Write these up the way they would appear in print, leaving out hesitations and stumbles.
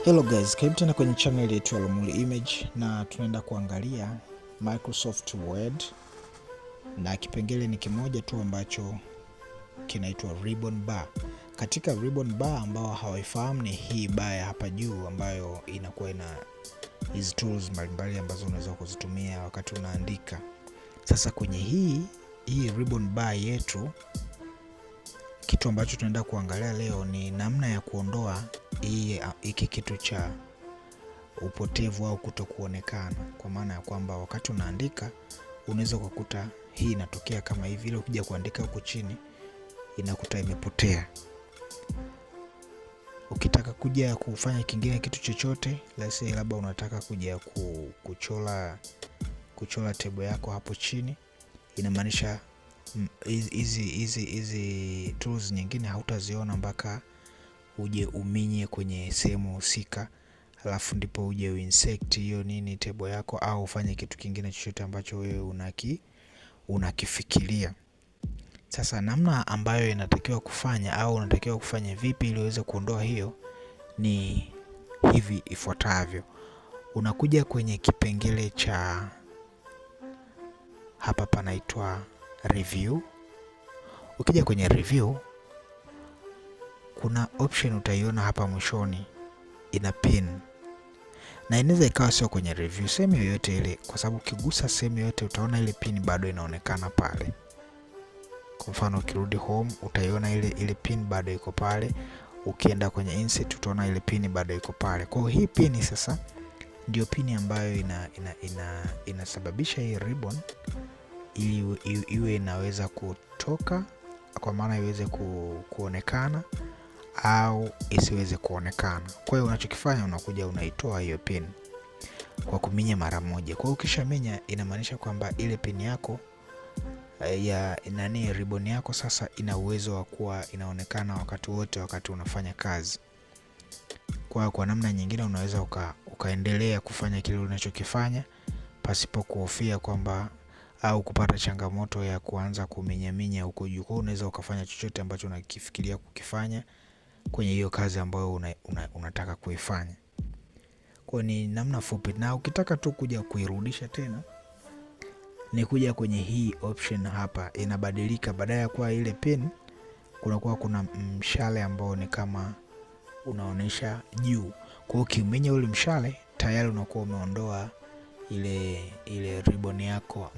Hello guys, karibu tena kwenye channel yetu ya Lomuli Image, na tunaenda kuangalia Microsoft Word na kipengele ni kimoja tu ambacho kinaitwa ribbon bar. Katika ribbon bar, ambao hawaifahamu, ni hii bar ya hapa juu ambayo inakuwa ina hizi tools mbalimbali ambazo unaweza kuzitumia wakati unaandika. Sasa kwenye hii ribbon bar yetu, kitu ambacho tunaenda kuangalia leo ni namna ya kuondoa hiki kitu cha upotevu au kutokuonekana, kwa maana ya kwamba wakati unaandika unaweza kukuta hii inatokea kama hivi, ile ukija kuandika huko chini inakuta imepotea. Ukitaka kuja kufanya kingine kitu chochote, labda unataka kuja kuchora table yako hapo chini, inamaanisha hizi tools nyingine hautaziona mpaka uje uminye kwenye sehemu husika, alafu ndipo uje uinsert hiyo table yako, au ufanye kitu kingine chochote ambacho wewe unakifikiria. Sasa namna ambayo inatakiwa kufanya au unatakiwa kufanya vipi ili uweze kuondoa hiyo ni hivi ifuatavyo. Unakuja kwenye kipengele cha hapa panaitwa review. Ukija kwenye review, kuna option utaiona hapa mwishoni ina pin, na inaweza ikawa sio kwenye review, sehemu yoyote ile, kwa sababu ukigusa sehemu yoyote utaona ile pin bado inaonekana pale. Kwa mfano ukirudi home utaiona ile pin bado iko pale, ukienda kwenye insert utaona ile pin bado iko pale. Kwa hiyo hii pin sasa ndio pin ambayo inasababisha hii ribbon iwe inaweza kutoka, kwa maana iweze kuonekana au isiweze kuonekana. Kwa hiyo unachokifanya, unakuja unaitoa hiyo pin kwa kuminya mara moja. Kwa hiyo ukishaminya, inamaanisha kwamba ile pin yako ya ribbon yako sasa ina uwezo wa kuwa inaonekana wakati wote wakati unafanya kazi. Kwa namna nyingine unaweza ukaendelea kufanya kile unachokifanya pasipo kuhofia kwamba au kupata changamoto ya kuanza kuminyaminya huko juu. Unaweza ukafanya chochote ambacho unakifikiria kukifanya kwenye hiyo kazi ambayo unataka kuifanya. Kwa ni namna fupi, na ukitaka tu kuja kuirudisha tena ni kuja kwenye hii option hapa, inabadilika. Badala ya kuwa ile pin kuna mshale ambao ni kama unaonesha juu. Kwa hiyo ukiminya ule mshale tayari unakuwa umeondoa ile ribbon yako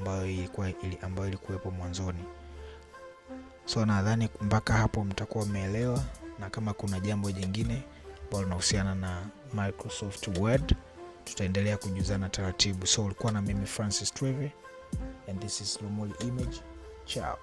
ambayo ilikuwepo mwanzoni. So nadhani mpaka hapo mtakuwa umeelewa, na kama kuna jambo jingine ambalo linahusiana na Microsoft Word tutaendelea kujuzana taratibu. So ulikuwa na mimi Francis Tweve, and this is Lomuli Image. Ciao.